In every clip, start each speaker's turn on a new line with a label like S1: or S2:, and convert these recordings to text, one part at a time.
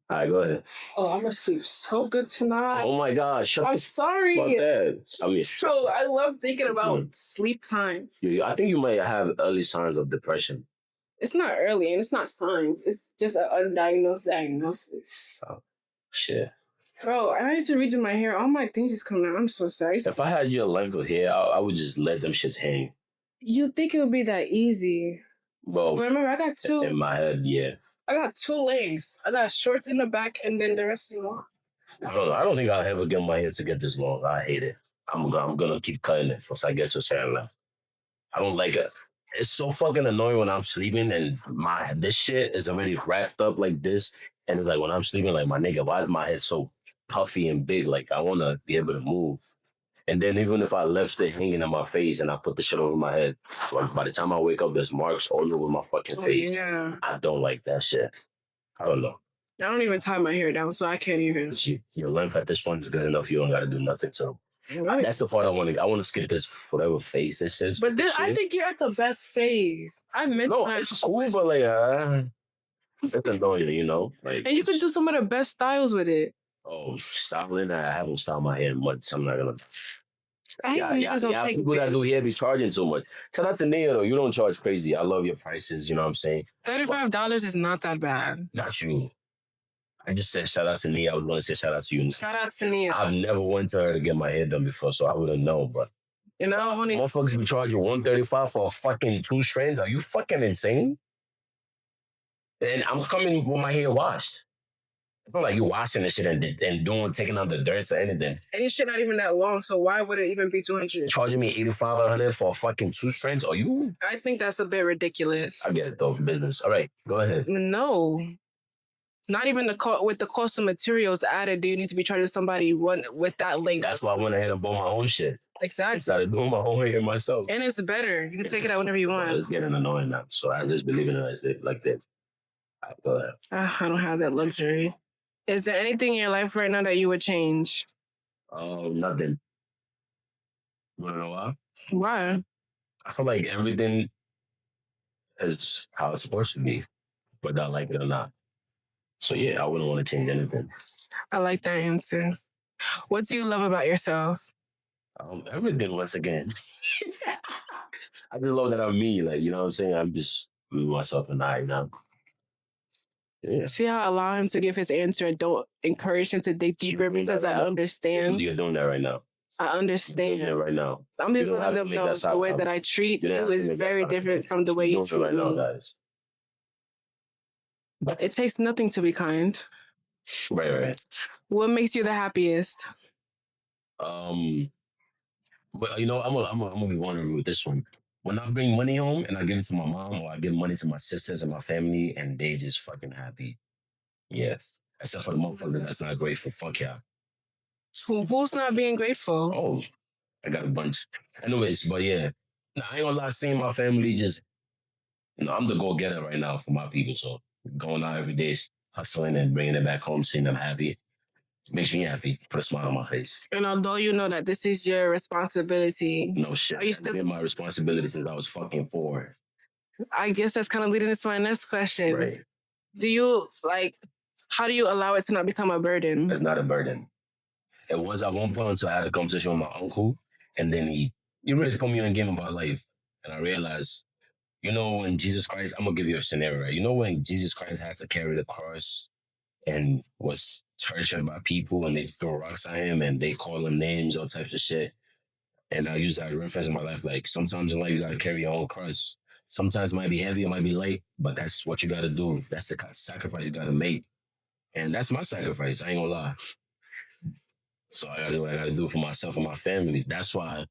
S1: All right, go ahead.
S2: Oh, I'm gonna sleep so good tonight.
S1: Oh my God, shut
S2: I'm sorry.
S1: about that. I mean,
S2: Bro, I love thinking about sleep time.
S1: I think you might have early signs of depression.
S2: It's not early and it's not signs. It's just an undiagnosed diagnosis.
S1: Oh, shit.
S2: Bro, I need to redo my hair. All my things is coming out. I'm so sorry.
S1: If I had your length of hair, I would just let them shits hang.
S2: You think it would be that easy?
S1: Well,
S2: remember, I got two.
S1: In my head, yeah.
S2: I got two lengths. I got shorts in the back and then the rest is long.
S1: I don't know. I don't think I'll ever get my hair to get this long. I hate it. I'm gonna keep cutting it once I get to a certain level. I don't like it. It's so fucking annoying when I'm sleeping and this shit is already wrapped up like this. And it's like when I'm sleeping, like, my nigga, why is my head so puffy and big? Like, I want to be able to move. And then even if I left it hanging in my face and I put the shit over my head, like, by the time I wake up, there's marks all over my fucking face.
S2: Yeah.
S1: I don't like that shit. I don't know.
S2: I don't even tie my hair down, so I can't even.
S1: Your length at this point is good enough. You don't got to do nothing. So that's the part I want to. I want to skip this whatever phase this is.
S2: But this, I think you're at the best phase. I meant
S1: no, it's cool, but like, it's annoying, you know. Like,
S2: and you can do some of the best styles with it.
S1: Oh, styling! I haven't styled my hair in months. I'm not gonna.
S2: Take
S1: people that do hair be charging too much. Shout out to Nia though. You don't charge crazy. I love your prices. You know what I'm saying?
S2: $35 is not that bad.
S1: Not you. I just said shout out to Nia. I was going to say shout out to you.
S2: Shout out to Nia.
S1: I've never went to her to get my hair done before, so I wouldn't know. But
S2: you know,
S1: motherfuckers be charging $135 for a fucking 2 strands. Are you fucking insane? And I'm coming with my hair washed. It's not like you washing this shit and taking out the dirt or anything.
S2: And your shit not even that long, so why would it even be $200?
S1: Charging me $8,500 for a fucking 2 strands? Are you?
S2: I think that's a bit ridiculous.
S1: I get it though, business. All right, go ahead.
S2: No. Not even with the cost of materials added, do you need to be charging somebody with that length?
S1: That's why I went ahead and bought my own shit.
S2: Exactly.
S1: I started doing my own hair myself.
S2: And it's better. You can take it out whenever you want.
S1: It's getting annoying now, so I just believe in it like that. Go ahead.
S2: I don't have that luxury. Is there anything in your life right now that you would change?
S1: Nothing. You want to know why?
S2: Why?
S1: I feel like everything is how it's supposed to be, whether I like it or not. So yeah, I wouldn't want to change anything.
S2: I like that answer. What do you love about yourself?
S1: Everything, once again. I just love that I'm me. Like, you know what I'm saying? I'm just myself and I, you know? Yeah.
S2: See how I allow him to give his answer and don't encourage him to dig deeper because I understand.
S1: You're doing that right now.
S2: I understand.
S1: You're doing that right now.
S2: I'm just letting them know the way that I treat you is very different from the way you treat me.
S1: Right now, guys.
S2: It takes nothing to be kind.
S1: Right.
S2: What makes you the happiest?
S1: But you know, I'm gonna be wondering with this one. When I bring money home and I give it to my mom or I give money to my sisters and my family and they just fucking happy. Yes. Except for the motherfuckers that's not grateful. Fuck yeah.
S2: Who's not being grateful?
S1: Oh, I got a bunch. Anyways, but yeah. Nah, I ain't gonna lie, seeing my family just, I'm the go-getter right now for my people. So going out every day, hustling and bringing it back home, seeing them happy. Makes me happy. Put a smile on my face.
S2: And although you know that this is your responsibility.
S1: No shit. It's been my responsibility since I was fucking 4.
S2: I guess that's kind of leading into my next question.
S1: Right.
S2: Do you, how do you allow it to not become a burden?
S1: It's not a burden. It was at one point until I had a conversation with my uncle. And then he really put me on a game about life. And I realized, you know, when Jesus Christ, I'm going to give you a scenario, right? You know when Jesus Christ had to carry the cross and was tortured by people and they throw rocks at him and they call him names, all types of shit. And I use that reference in my life. Like, sometimes in life, you got to carry your own cross. Sometimes it might be heavy, it might be light, but that's what you got to do. That's the sacrifice you got to make. And that's my sacrifice. I ain't gonna lie. So I got to do what I got to do for myself and my family. That's why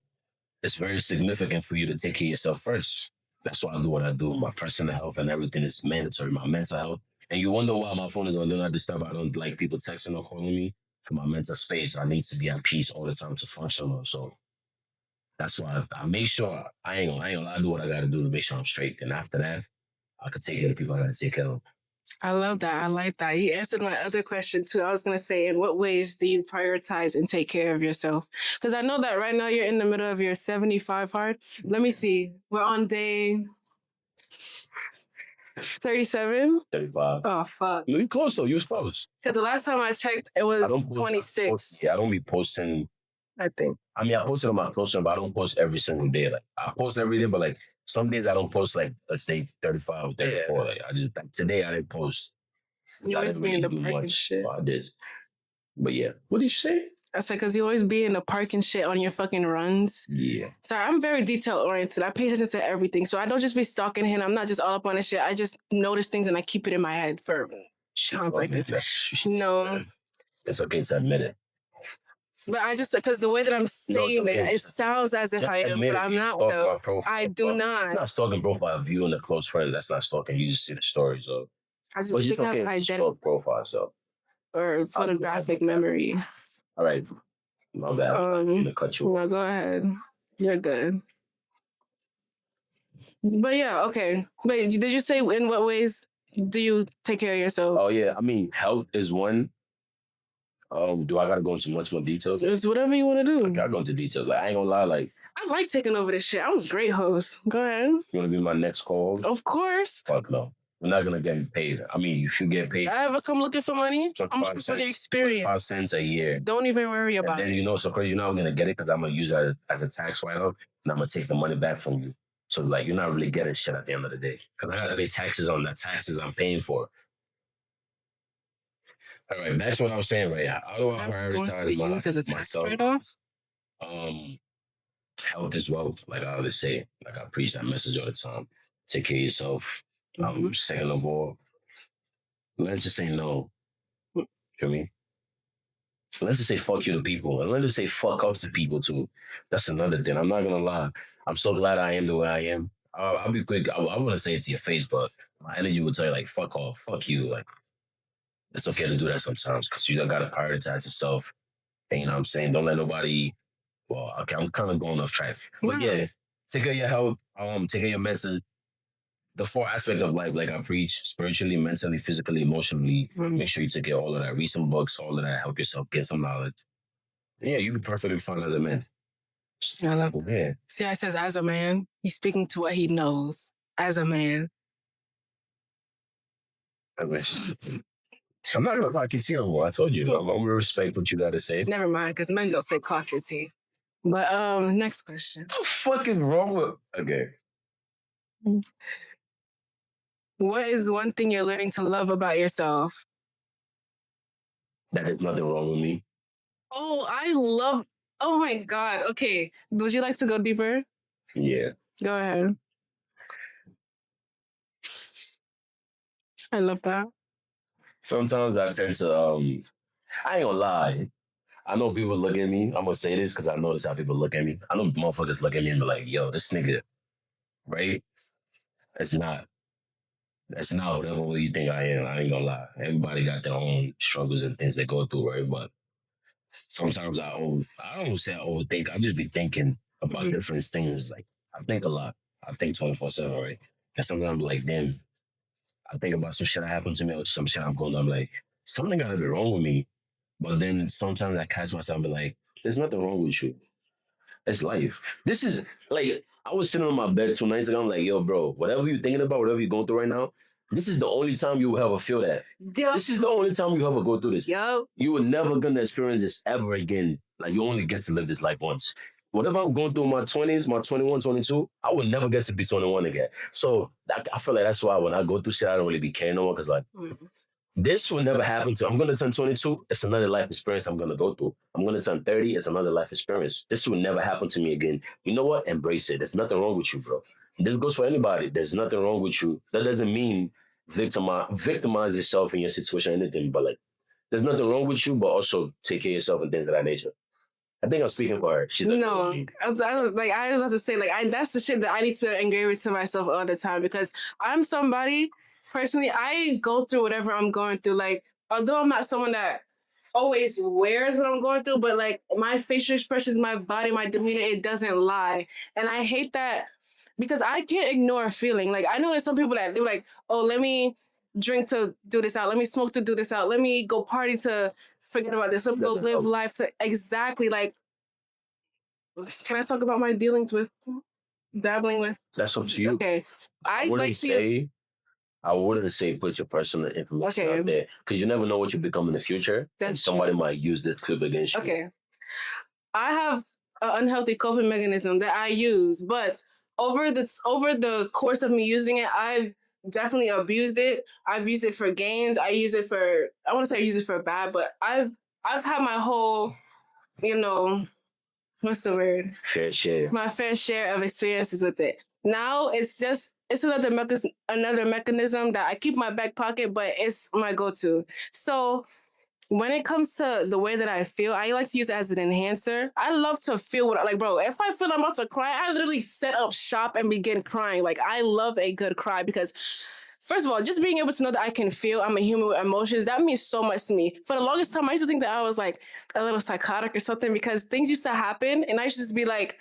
S1: it's very significant for you to take care of yourself first. That's why I do what I do. My personal health and everything is mandatory. My mental health. And you wonder why my phone is on Do Not Disturb. I don't like people texting or calling me for my mental space. I need to be at peace all the time to function. So that's why I make sure I ain't gonna lie, I do what I gotta do to make sure I'm straight. And after that, I could take care of the people I gotta take care of.
S2: I love that. I like that. You answered my other question too. I was gonna say, in what ways do you prioritize and take care of yourself? Because I know that right now you're in the middle of your 75 hard. Let me see. We're on day 37?
S1: 35.
S2: Oh, fuck.
S1: You close though. You was close.
S2: Because the last time I checked, it
S1: I
S2: was
S1: don't post,
S2: 26.
S1: I don't be posting.
S2: I think.
S1: I mean, I posted on my close friend, but I don't post every single day. Like I post every day, but like some days I don't post. Like let's say 35 or 34. Like I just like today I didn't post.
S2: You always be in the park and shit.
S1: I did. But yeah, what did you say?
S2: I said, because you always be in the park and shit on your fucking runs.
S1: Yeah.
S2: Sorry, I'm very detail oriented. I pay attention to everything. So I don't just be stalking him. I'm not just all up on his shit. I just notice things and I keep it in my head for times like this. No.
S1: It's okay to admit it.
S2: But I just, because the way that I'm saying it sounds as if I am, but I'm not, though. I do not.
S1: It's not stalking profile view and a close friend. That's not stalking. You just see the stories of.
S2: I just pick up identity.
S1: Profile, so.
S2: Or photographic memory.
S1: All right. My bad. I'm gonna cut you off.
S2: No, go ahead. You're good. But yeah, okay. Wait, did you say in what ways do you take care of yourself?
S1: Oh yeah, I mean, health is one. Do I gotta go into much more details?
S2: It's whatever you want to do.
S1: Okay, I'll go into details. Like I ain't gonna lie, like
S2: I like taking over this shit. I'm a great host. Go ahead.
S1: You wanna be my next co-host?
S2: Of course.
S1: Fuck no. We're not gonna get paid. I mean, you should get paid.
S2: I ever come looking for money? I'm looking for the experience.
S1: 5 cents a year.
S2: Don't even worry about it.
S1: And then you know, so crazy, you're not gonna get it because I'm gonna use it as a tax write-off, and I'm gonna take the money back from you. So like, you're not really getting shit at the end of the day because I gotta pay taxes on that taxes I'm paying for. All right, that's what I was saying, right? How do I prioritize
S2: as a tax write-off?
S1: Health as well. Like I always say, like I preach that message all the time. Take care of yourself. Second of all, learn to say no. You feel me? Learn to say fuck you to people and learn to say fuck off to people too. That's another thing. I'm not gonna lie. I'm so glad I am the way I am. I'll be quick. I wouldn't say it to your face, but my energy will tell you like fuck off, fuck you. Like it's okay to do that sometimes because you gotta prioritize yourself. And you know what I'm saying? Don't let nobody. Well, okay, I'm kind of going off track, but yeah, take care of your health. Take care of your mental. The 4 aspects of life, like I preach, spiritually, mentally, physically, emotionally. Make sure you take care of all of that. Read some books, all of that. Help yourself get some knowledge. And yeah, you'll be perfectly fine as a man.
S2: I love it.
S1: Yeah.
S2: See, I says as a man, he's speaking to what he knows. As a man.
S1: I wish. I'm not gonna cock your tea no more. I told you, I'm gonna respect what you gotta say.
S2: Never mind, because men don't say cock your tea. But next question.
S1: What the fuck is wrong with? Okay.
S2: What is one thing you're learning to love about yourself?
S1: That is nothing wrong with me.
S2: Oh, oh my God. Okay. Would you like to go deeper?
S1: Yeah.
S2: Go ahead. I love that.
S1: Sometimes I tend to, I ain't gonna lie. I know people look at me. I'm gonna say this because I notice how people look at me. I know motherfuckers look at me and be like, yo, this nigga, right? That's not whatever you think I am. I ain't gonna lie. Everybody got their own struggles and things they go through, right? But sometimes I don't say I overthink. I just be thinking about different things. Like I think a lot. I think 24/7, right? And sometimes I'm like, damn, I think about some shit that happened to me or some shit I'm going through. I'm like, something gotta be wrong with me. But then sometimes I catch myself and be like, there's nothing wrong with you. It's life. This is like, I was sitting on my bed 2 nights ago. I'm like, yo, bro, whatever you're thinking about, whatever you're going through right now, this is the only time you will ever feel that. Yep. This is the only time you ever go through this.
S2: Yep.
S1: You were never gonna experience this ever again. Like you only get to live this life once. Whatever I'm going through in my 20s, my 21, 22, I will never get to be 21 again. So I feel like that's why when I go through shit, I don't really be caring no more because like, this will never happen to. I'm gonna turn 22. It's another life experience I'm gonna go through. I'm gonna turn 30. It's another life experience. This will never happen to me again. You know what? Embrace it. There's nothing wrong with you, bro. This goes for anybody. There's nothing wrong with you. That doesn't mean victimize yourself in your situation or anything. But like, there's nothing wrong with you. But also take care of yourself and things of that nature. I think I'm speaking for her.
S2: No, I was about to say that's the shit that I need to engrave it to myself all the time because I'm somebody. Personally, I go through whatever I'm going through. Like, although I'm not someone that always wears what I'm going through, but like my facial expressions, my body, my demeanor, it doesn't lie. And I hate that because I can't ignore a feeling. Like, I know there's some people that they're like, oh, let me drink to do this out. Let me smoke to do this out. Let me go party to forget about this. Let me go live life to exactly like, can I talk about my dealings with dabbling with?
S1: That's up to you.
S2: Okay.
S1: I wouldn't say put your personal information
S2: Okay.
S1: out there because you never know what you become in the future, and
S2: That's
S1: somebody might use this clip against you.
S2: Okay. I have an unhealthy coping mechanism that I use, but over the course of me using it, I've definitely abused it. I've used it for gains. I use it for I want to say I use it for bad, but I've had my whole, you know, what's the word?
S1: Fair share.
S2: My fair share of experiences with it. Now it's another mechanism that I keep in my back pocket, but it's my go-to. So when it comes to the way that I feel, I like to use it as an enhancer. I love to feel what, like, bro, if I feel I'm about to cry, I literally set up shop and begin crying. Like, I love a good cry because, first of all, just being able to know that I can feel, I'm a human with emotions, that means so much to me. For the longest time, I used to think that I was like a little psychotic or something because things used to happen and I used to just be like,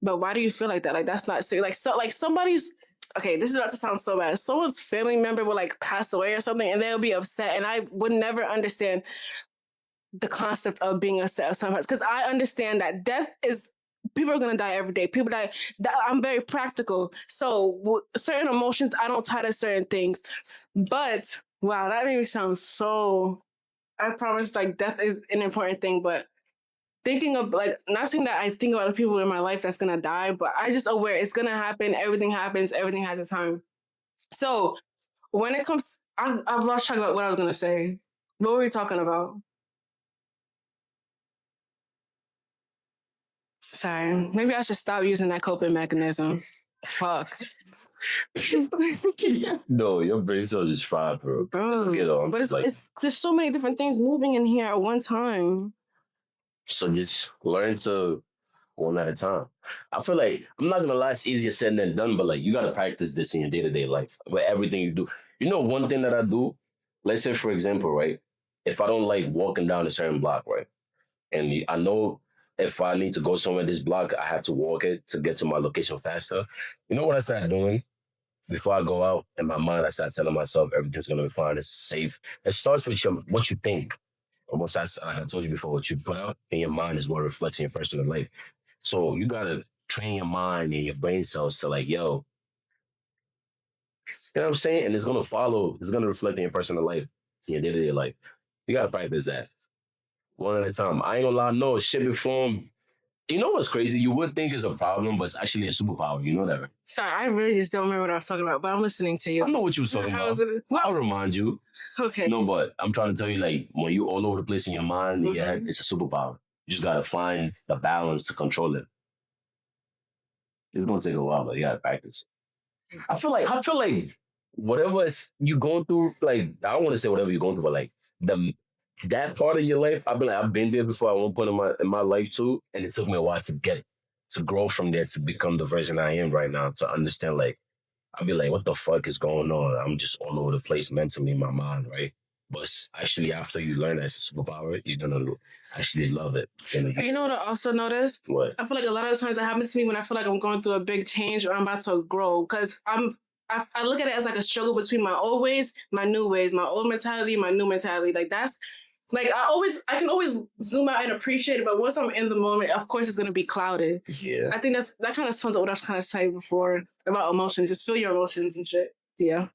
S2: but why do you feel like that? Like, that's not serious. Like, so, like somebody's, okay, this is about to sound so bad. Someone's family member will like pass away or something and they'll be upset. And I would never understand the concept of being upset sometimes because I understand that death is, people are going to die every day. People die. I'm very practical. So certain emotions, I don't tie to certain things. But wow, that made me sound so, I promise like death is an important thing, but thinking of like, not saying that I think about the people in my life that's gonna die, but I just aware it's gonna happen. Everything happens. Everything has a time. So when it comes, I've lost track of what I was gonna say. What were we talking about? Sorry. Maybe I should stop using that coping mechanism. Fuck.
S1: No, your brain cells is fried, bro.
S2: Bro, but it's there's so many different things moving in here at one time.
S1: So just learn to one at a time. I feel like, I'm not gonna lie, it's easier said than done, but like you gotta practice this in your day-to-day life with everything you do. You know, one thing that I do, let's say for example, right? If I don't like walking down a certain block, right? And I know if I need to go somewhere this block, I have to walk it to get to my location faster. You know what I started doing? Before I go out, in my mind, I start telling myself everything's gonna be fine, it's safe. It starts with what you think. Almost as I told you before, what you put out in your mind is what reflects in your personal life. So you gotta train your mind and your brain cells to like, yo, you know what I'm saying? And it's gonna follow, it's gonna reflect in your personal life, in your day-to-day life. You gotta practice that. One at a time. I ain't gonna lie, no, shit before. You know what's crazy? You would think it's a problem, but it's actually a superpower. You know that, right?
S2: Sorry, I really just don't remember what I was talking about, but I'm listening to you.
S1: I know what you was talking about. I'll remind you.
S2: Okay.
S1: No, but I'm trying to tell you, like, when you all over the place in your mind, yeah, it's a superpower. You just gotta find the balance to control it. It's gonna take a while, but you gotta practice. I feel like whatever you going through, like I don't want to say whatever you're going through, but like that part of your life, I've been there before at one point in my life too, and it took me a while to grow from there to become the version I am right now. To understand, like I'll be like, what the fuck is going on? I'm just all over the place mentally in my mind, right? But actually, after you learn that it's a superpower, you're gonna actually love it.
S2: You know what I also noticed?
S1: What?
S2: I feel like a lot of times that happens to me when I feel like I'm going through a big change or I'm about to grow. Because I look at it as like a struggle between my old ways, my new ways, my old mentality, my new mentality. Like that's like I can always zoom out and appreciate it, but once I'm in the moment, of course it's gonna be clouded.
S1: Yeah.
S2: I think that kind of sums up what I was trying to say before about emotions. Just feel your emotions and shit. Yeah.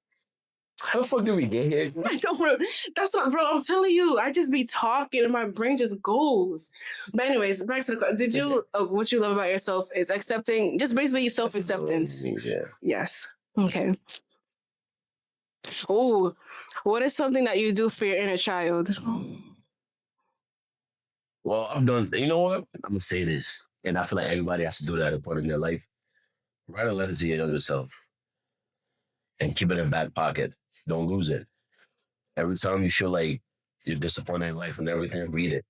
S1: How the fuck did we get here?
S2: I don't know. That's what, bro. I'm telling you, I just be talking and my brain just goes. But anyways, back to the question. Did you what you love about yourself is accepting, just basically self-acceptance.
S1: Yeah.
S2: Yes. Okay. Oh, what is something that you do for your inner child?
S1: Well, I've done. You know what? I'm gonna say this, and I feel like everybody has to do that at a point in their life. Write a letter to your younger self and keep it in back pocket. Don't lose it. Every time you feel like you're disappointed in life and everything, read it.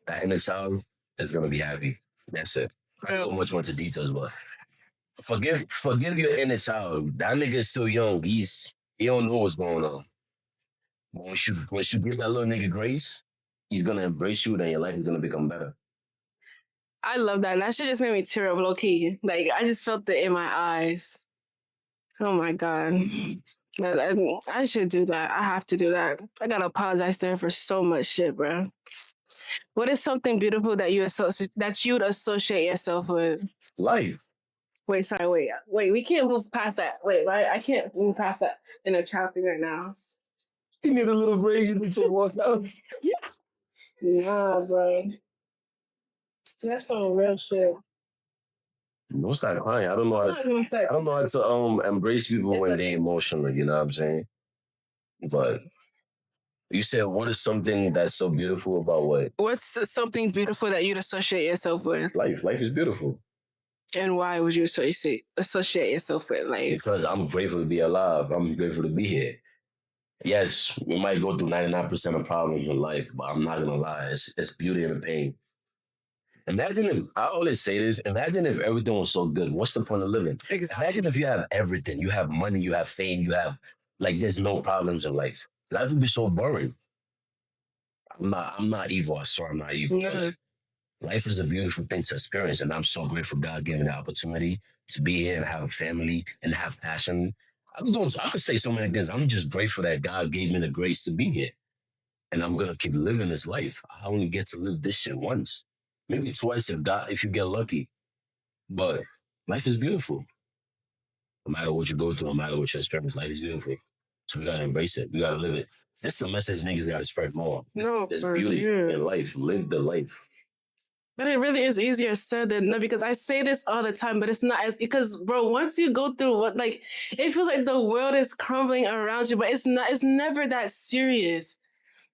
S1: That inner child is gonna be happy. That's it. I don't go much more into details, but forgive your inner child. That nigga is still young. He don't know what's going on. But once you give that little nigga grace, he's gonna embrace you, then your life is gonna become better.
S2: I love that. That shit just made me tear up low key. Like I just felt it in my eyes. Oh my God. I should do that. I have to do that. I gotta apologize to her for so much shit, bro. What is something beautiful that you'd associate yourself with?
S1: Life.
S2: Wait, sorry, wait. We can't move past that. Wait, I can't move past that in a child thing right now.
S1: You need a little break. You need to walk out.
S2: Nah, bro. That's some real shit.
S1: Don't start crying. I don't know how
S2: I'm
S1: to.
S2: not gonna start.
S1: I don't know how to embrace people
S2: It's
S1: when
S2: okay.
S1: they're emotional. You know what I'm saying? But you said, what is something that's so beautiful about what
S2: What's something beautiful that you'd associate yourself with?
S1: life? Life is beautiful
S2: And why would you associate yourself with life?
S1: because I'm grateful to be alive. I'm grateful to be here. Yes, we might go through 99% of problems in life, but I'm not gonna lie, it's beauty in the pain. Imagine if I always say this, imagine if everything was so good. What's the point of living?
S2: Exactly.
S1: Imagine if you have everything. You have money, you have fame, you have like there's no problems in life. Life would be so boring. I'm not evil, I swear I'm not evil.
S2: Yeah.
S1: Life is a beautiful thing to experience, and I'm so grateful God gave me the opportunity to be here and have a family and have passion. I could say so many things. I'm just grateful that God gave me the grace to be here. And I'm gonna keep living this life. I only get to live this shit once, maybe twice if you get lucky. But life is beautiful. No matter what you go through, no matter what your experience, life is beautiful. So we gotta embrace it. We gotta live it. That's the message niggas gotta spread more.
S2: No,
S1: There's
S2: for
S1: beauty
S2: real.
S1: in life. Live the life.
S2: But it really is easier said than done because I say this all the time, but it's not as because bro, once you go through what like it feels like the world is crumbling around you, but it's never that serious.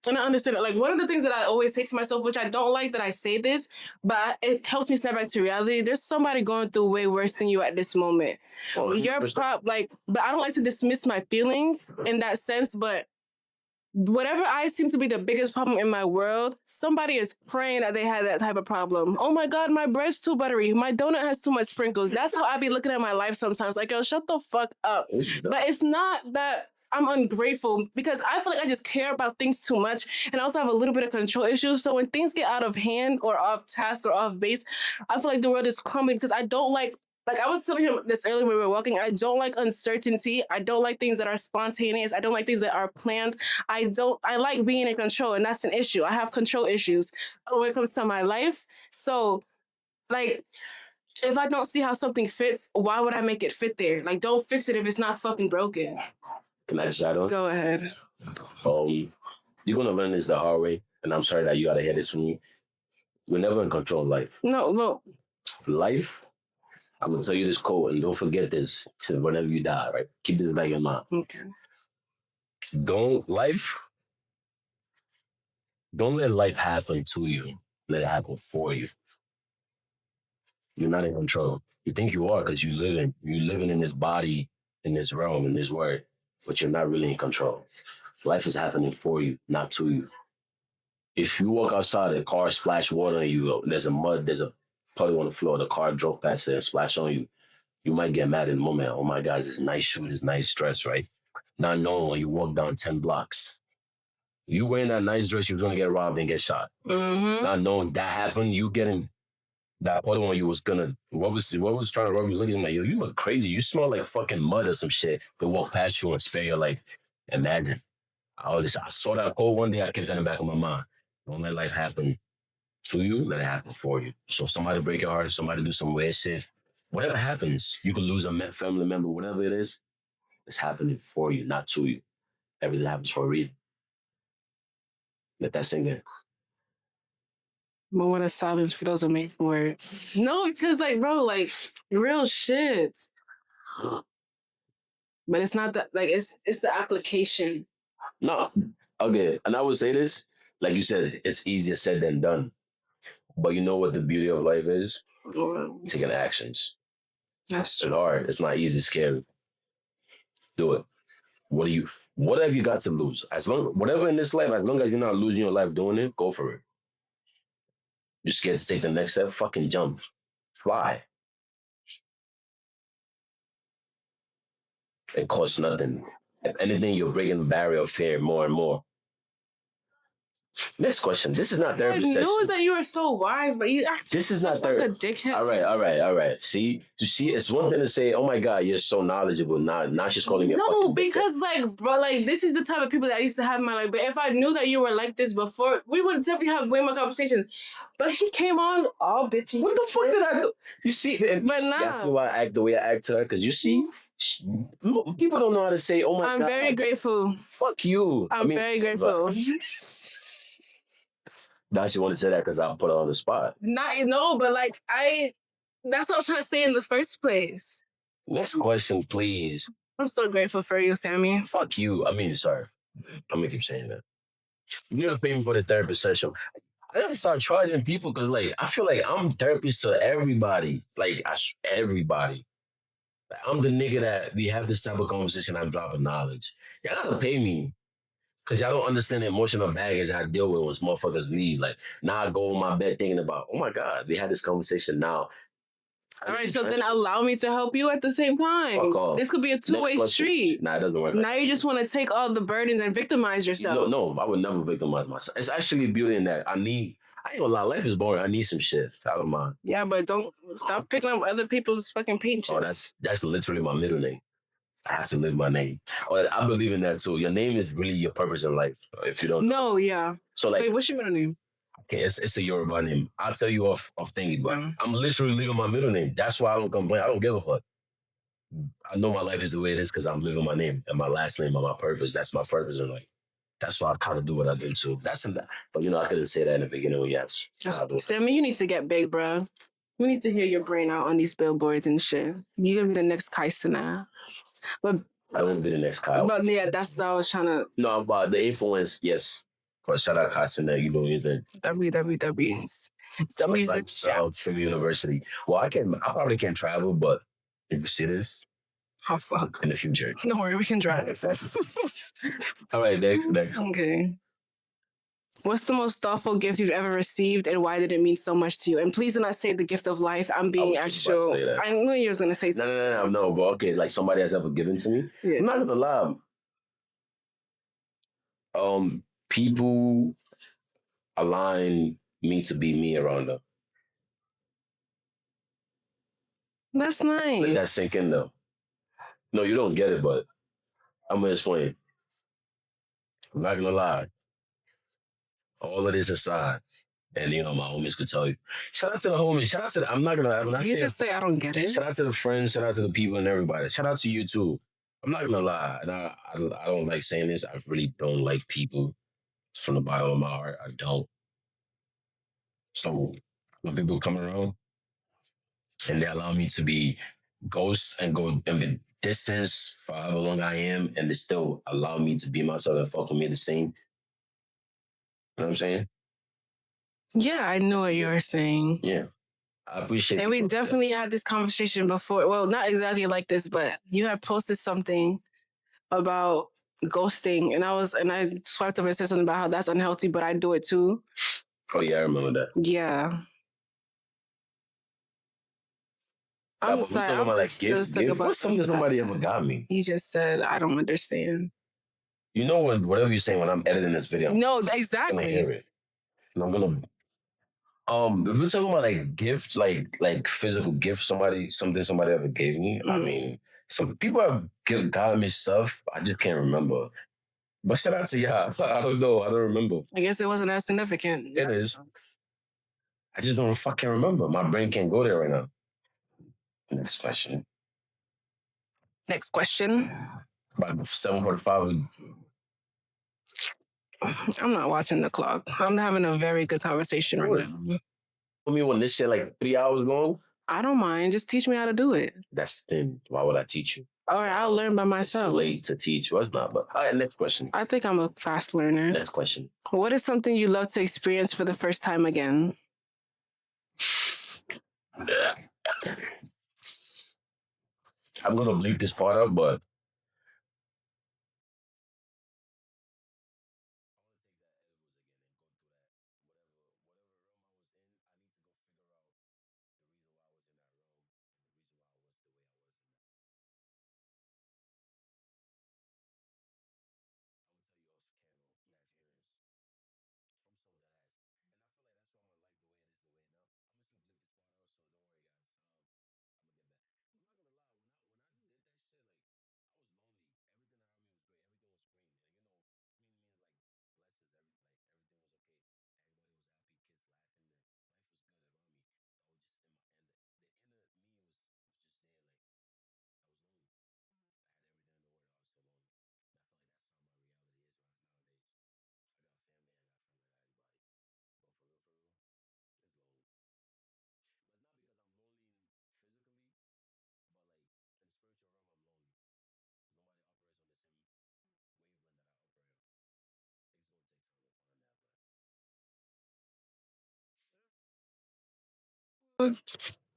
S2: And I understand it. Like one of the things that I always say to myself, which I don't like that I say this, but it helps me snap back to reality. There's somebody going through way worse than you at this moment.
S1: Oh,
S2: Your but I don't like to dismiss my feelings in that sense, but whatever I seem to be the biggest problem in my world, somebody is praying that they had that type of problem. Oh my God, my bread's too buttery. My donut has too much sprinkles. That's how I be looking at my life sometimes. Like, yo, shut the fuck up. But it's not that I'm ungrateful because I feel like I just care about things too much. And I also have a little bit of control issues. So when things get out of hand or off task or off base, I feel like the world is crumbling because I don't like I was telling him this earlier when we were walking, I don't like uncertainty. I don't like things that are spontaneous. I don't like things that are planned. I like being in control, and that's an issue. I have control issues when it comes to my life. So, like, if I don't see how something fits, why would I make it fit there? Like, don't fix it if it's not fucking broken.
S1: Can I decide on?
S2: Go ahead.
S1: You're gonna learn this the hard way, and I'm sorry that you gotta hear this from me. We're never in control of life.
S2: No.
S1: Life, I'm gonna tell you this quote, and don't forget this to whenever you die, right? Keep this back in mind.
S2: Okay.
S1: Don't let life happen to you. Let it happen for you. You're not in control. You think you are because you're living in this body, in this realm, in this world, but you're not really in control. Life is happening for you, not to you. If you walk outside, a car splash water on you, there's a puddle on the floor, the car drove past it and splashed on you, you might get mad in the moment. Oh my God, this nice shoe, this nice dress, right? Not knowing when you walk down 10 blocks. You wearing that nice dress, you was gonna get robbed and get shot.
S2: Mm-hmm.
S1: Not knowing that happened, you getting that other one you was gonna what was trying to rob you, looking like, yo, you look crazy. You smell like fucking mud or some shit. They walk past you and spare your life. Imagine. I saw that quote one day, I kept that in the back of my mind. Don't let life happen to you, let it happen for you. So if somebody break your heart, somebody do some weird shit, whatever happens, you could lose a family member, whatever it is, it's happening for you, not to you. Everything happens for a reason. Let that sink in.
S2: Moment of silence for those amazing words. No, because like, bro, like real shit. But it's not that like it's the application.
S1: No, okay. And I would say this, like you said, it's easier said than done. But you know what the beauty of life is? Taking actions.
S2: That's
S1: It's hard. It's not easy. It's scary. Do it. What have you got to lose? Whatever in this life, as long as you're not losing your life doing it, go for it. You're scared to take the next step? Fucking jump. Fly. It costs nothing. If anything, you're breaking the barrier of fear more and more. Next question. This is not
S2: I
S1: therapy
S2: knew
S1: session.
S2: that you were so wise, but you act
S1: This is not
S2: like a
S1: therapy.
S2: dickhead.
S1: All right. See, you see, it's one thing to say, "Oh my God, you're so knowledgeable." Now she's calling me a
S2: No,
S1: fucking dickhead.
S2: because like, bro, like this is the type of people that I used to have in my life. But if I knew that you were like this before, we would definitely have way more conversations. But he came on all bitchy.
S1: What the fuck did I do? You see, and
S2: But
S1: that's
S2: nah,
S1: why I act the way I act to her. Because you see, sh- people don't know how to say, "Oh my
S2: I'm
S1: God."
S2: very grateful.
S1: Fuck you.
S2: I'm very grateful.
S1: Now she want to say that because I'll put her on the spot.
S2: Not no, but like that's what I was trying to say in the first place.
S1: Next question, please.
S2: I'm so grateful for you, Sammy.
S1: Fuck you. I mean, sorry. I'm gonna keep saying that. You never pay me for the therapy session. I gotta start charging people because, like, I feel like I'm therapist to everybody. Like, everybody. Like, I'm the nigga that we have this type of conversation. I'm dropping knowledge. Y'all gotta pay me because y'all don't understand the emotional baggage I deal with when motherfuckers leave. Like, now I go on my bed thinking about, oh my God, we had this conversation now.
S2: All right, so then allow me to help you at the same time.
S1: Fuck off.
S2: This could be a two-way street.
S1: Nah, it doesn't work.
S2: Now you just want to take all the burdens and victimize yourself.
S1: No, I would never victimize myself. It's actually beauty in that. I ain't gonna lie, life is boring. I need some shit. I don't mind.
S2: Yeah, but don't stop picking up other people's fucking paint chips.
S1: Oh, that's literally my middle name. I have to live my name. Oh, I believe in that too. Your name is really your purpose in life. If you don't know.
S2: No, yeah.
S1: So like,
S2: wait, what's your middle name?
S1: okay, it's a Yoruba name. I'll tell you off thingy, but I'm literally leaving my middle name. That's why I don't complain. I don't give a fuck. I know my life is the way it is because I'm living my name and my last name and my purpose. That's my purpose in life. That's why I kind of do what I do too. That's in that. But I couldn't say that in the beginning when you asked.
S2: Sammy, you need to get big, bro. We need to hear your brain out on these billboards and shit. You're gonna be the next Kaisana. But
S1: I don't want to be the next Kyle.
S2: But yeah, that's what I was trying to.
S1: No, about the influence, yes. Cause shout out Kaisana, you know anything.
S2: www.
S1: Like, University. Well, I probably can't travel, but if you see this,
S2: oh fuck,
S1: in the future.
S2: Don't worry, we can drive.
S1: All right, next.
S2: Okay. What's the most thoughtful gift you've ever received, and why did it mean so much to you? And please do not say the gift of life. I'm being actual. I knew you was gonna say something.
S1: No, but okay, like somebody has ever given to me. Yeah. I'm not gonna lie. People align me to be me around them.
S2: That's nice.
S1: Let that sink in though. No, you don't get it, but I'm gonna explain. I'm not gonna lie. All of this aside, and my homies could tell you. Shout out to the homies. Shout out to I'm not gonna. When
S2: you just say I don't get it.
S1: Shout out to the friends. Shout out to the people and everybody. Shout out to you too. I'm not gonna lie, and I don't like saying this. I really don't like people from the bottom of my heart. I don't. So when people come around and they allow me to be ghost and go in distance for however long I am, and they still allow me to be myself and fuck with me the same. You know what I'm saying?
S2: Yeah, I know what you were saying.
S1: Yeah. I appreciate it.
S2: And we definitely had this conversation before. Well, not exactly like this, but you had posted something about ghosting, and I swiped up and said something about how that's unhealthy, but I do it too.
S1: Oh yeah, I remember that.
S2: Yeah. I'm sorry. I'm
S1: about like gifts. What's something somebody ever got me?
S2: He just said, I don't understand.
S1: You know whatever you're saying when I'm editing this video.
S2: No, exactly.
S1: I'm gonna hear it. And I'm gonna if we're talking about like gifts, like physical gifts, somebody ever gave me. I mean, some people have gotten me stuff. I just can't remember. But shout out to y'all. I don't know. I don't remember.
S2: I guess it wasn't as significant.
S1: It is. I just don't fucking remember. My brain can't go there right now. Next question. About 7:45.
S2: I'm not watching the clock. I'm having a very good conversation right now.
S1: Tell me when this shit like 3 hours long?
S2: I don't mind. Just teach me how to do it.
S1: That's the thing. Why would I teach you?
S2: All right, I'll learn by myself.
S1: It's late to teach. Well, it's not, but all right, next question.
S2: I think I'm a fast learner.
S1: Next question.
S2: What is something you love to experience for the first time again?
S1: I'm gonna bleep this part up, but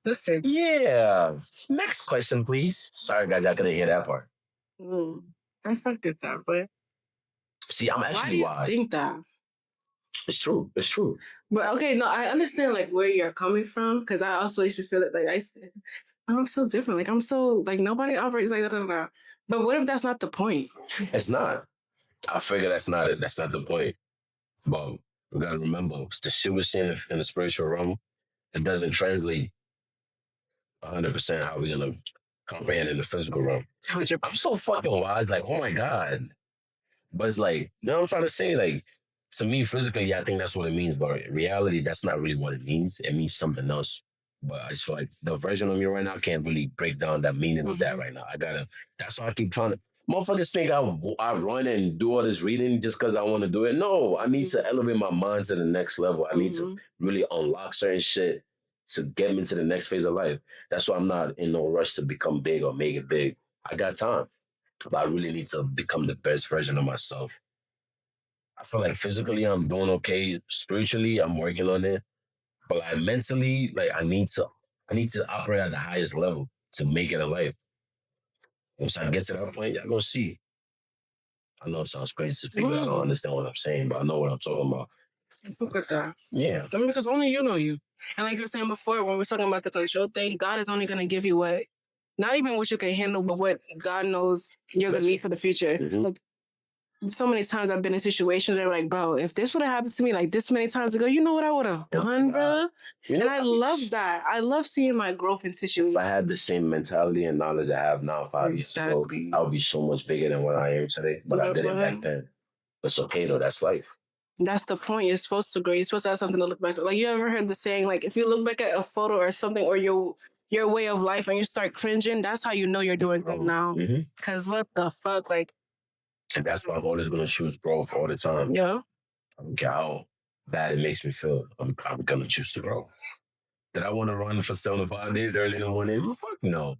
S2: Listen.
S1: Yeah. Next question, please. Sorry, guys, I couldn't hear that part.
S2: I fucked with that, but
S1: See, I'm
S2: why do
S1: actually
S2: you
S1: wise.
S2: think that?
S1: It's true. It's true.
S2: But okay, no, I understand like where you're coming from because I also used to feel it like I'm so different. Like I'm so like nobody operates like that. But what if that's not the point?
S1: It's not. I figure that's not it. That's not the point. But we gotta remember the shit we're seeing in the spiritual realm, it doesn't translate 100% how we're gonna comprehend in the physical realm.
S2: 100%.
S1: I'm so fucking wise, like, oh my God. But it's like, you know what I'm trying to say? Like, to me, physically, yeah, I think that's what it means. But in reality, that's not really what it means. It means something else. But I just feel like the version of me right now can't really break down that meaning of that right now. That's why I keep trying to. Motherfuckers think I run and do all this reading just because I want to do it. No, I need to elevate my mind to the next level. I need to really unlock certain shit to get me to the next phase of life. That's why I'm not in no rush to become big or make it big. I got time. But I really need to become the best version of myself. I feel like physically I'm doing okay. Spiritually, I'm working on it. But like mentally, like I need to operate at the highest level to make it in life. Once I get to that point, y'all gonna see. I know it sounds crazy to people that don't understand what I'm saying, but I know what I'm talking about.
S2: Look at that.
S1: Yeah.
S2: I mean, because only you know you. And like you were saying before, when we're talking about the control thing, God is only gonna give you what not even what you can handle, but what God knows you're gonna need for the future. Like so many times I've been in situations where I'm like, bro, if this would have happened to me like this many times ago, you know what I would have done, bro? And I love that. I love seeing my growth in situations.
S1: If I had the same mentality and knowledge I have now 5 years ago, I would be so much bigger than what I am today. But I did it back then. It's okay though, that's life.
S2: That's the point. You're supposed to grow. You're supposed to have something to look back at. Like you ever heard the saying, like if you look back at a photo or something or your way of life and you start cringing, that's how you know you're doing good now. Because what the fuck, like.
S1: And that's why I'm always gonna choose growth all the time.
S2: Yeah.
S1: I don't care how bad it makes me feel. I'm gonna choose to grow. Did I want to run for 75 days early in the morning? Fuck no.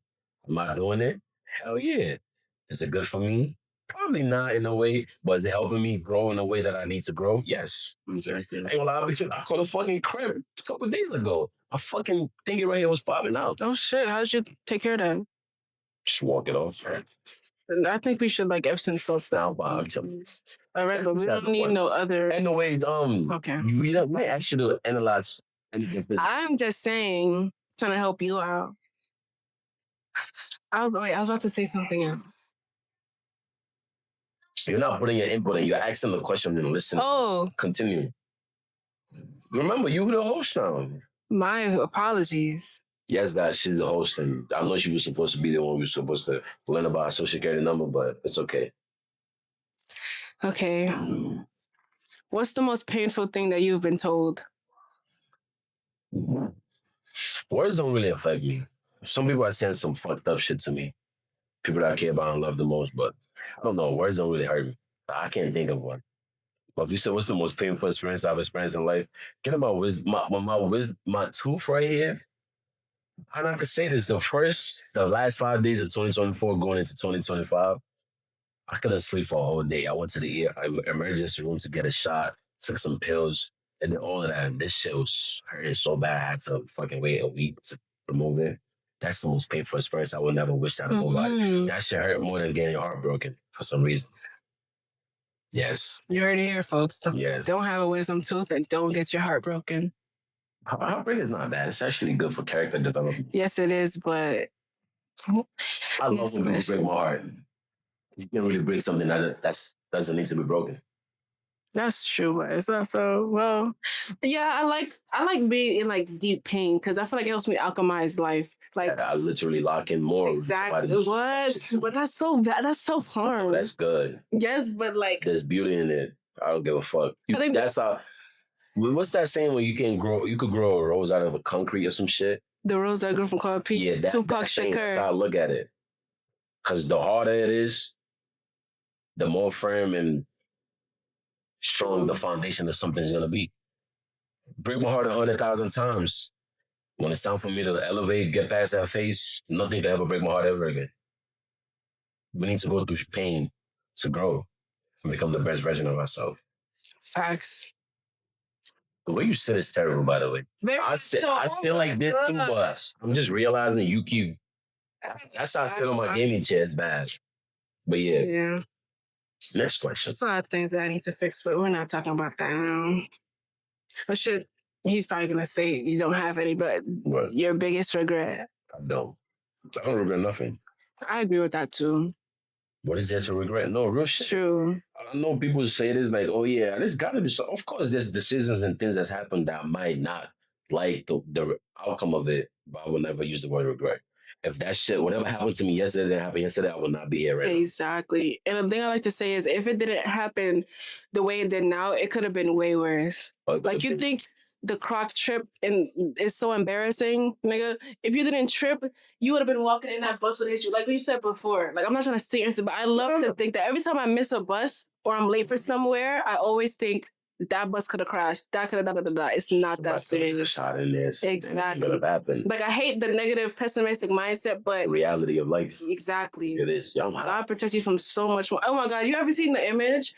S1: Am I doing it? Hell yeah. Is it good for me? Probably not in a way, but is it helping me grow in a way that I need to grow? Yes. Exactly. I ain't gonna lie with you. I caught a fucking cramp a couple of days ago. My fucking thingy right here was popping out.
S2: Oh shit. How did you take care of that?
S1: Just walk it off.
S2: I think we should like Epsom salt now. All right, but we don't need no other.
S1: Anyways, okay. We might ask you to analyze anything.
S2: I'm just saying, trying to help you out. I was about to say something else.
S1: You're not putting your input in. You're asking the question and listening.
S2: Oh.
S1: Continue. Remember, you were the host now.
S2: My apologies.
S1: Yes, guys, she's the host, and I know she was supposed to be the one we were supposed to learn about her social security number, but it's okay.
S2: Okay. What's the most painful thing that you've been told?
S1: Words don't really affect me. Some people are saying some fucked up shit to me. People that I care about and love the most, but I don't know. Words don't really hurt me. I can't think of one. But if you said what's the most painful experience I've experienced in life, get about my tooth right here. How I can say this? The last 5 days of 2024 going into 2025, I couldn't sleep for a whole day. I went to the emergency room to get a shot, took some pills, and then all of that. And this shit was hurting so bad, I had to fucking wait a week to remove it. That's the most painful experience I would never wish that on nobody. That shit hurt more than getting your heart broken for some reason. Yes.
S2: You heard it here, folks.
S1: Yes.
S2: Don't have a wisdom tooth and don't get your heart broken.
S1: Heartbreak is not bad. It's actually good for character development.
S2: Yes, it is, but
S1: I love when people break my heart. You can really break something that doesn't need to be broken.
S2: That's true, but it's also yeah. I like being in like deep pain because I feel like it helps me alchemize life. Like
S1: I literally lock in more.
S2: Exactly. What? But that's so bad. That's self harm.
S1: That's good.
S2: Yes, but like
S1: there's beauty in it. I don't give a fuck. That's how. What's that saying when you could grow a rose out of a concrete or some shit?
S2: The rose that grew from Coral Peak.
S1: Yeah,
S2: Tupac
S1: Shakur. That's how I look at it. Because the harder it is, the more firm and strong the foundation of something's gonna be. Break my heart 100,000 times. When it's time for me to elevate, get past that phase, nothing can ever break my heart ever again. We need to go through pain to grow and become the best version of ourselves.
S2: Facts.
S1: The way you said it's terrible, by the way. I feel like this too, but I'm just realizing you keep. That's how I feel on my gaming chair is bad. But yeah.
S2: Yeah.
S1: Next question.
S2: There's a lot of things that I need to fix, but we're not talking about that now. But shit, he's probably gonna say you don't have any, but
S1: What?
S2: Your biggest regret.
S1: I don't regret nothing.
S2: I agree with that too.
S1: What is there to regret? No, real shit.
S2: True.
S1: I know people say this like, oh yeah, there's gotta be some. Of course, there's decisions and things that happen that I might not like the outcome of it, but I will never use the word regret. If that shit, whatever happened to me yesterday didn't happen yesterday, I will not be here right now.
S2: Exactly. And the thing I like to say is if it didn't happen the way it did now, it could have been way worse. Like you think the croc trip and is so embarrassing, nigga. If you didn't trip, you would have been walking in that bus would hit you. Like you said before. Like I'm not trying to stay but I love to think that every time I miss a bus or I'm late for somewhere, I always think that bus could have crashed. That could have It's not that serious.
S1: Shot in this.
S2: Exactly.
S1: Could have happened.
S2: Like I hate the negative, pessimistic mindset, but
S1: the reality of life.
S2: Exactly.
S1: It is.
S2: God protects you from so much more. Oh my God, you ever seen the image?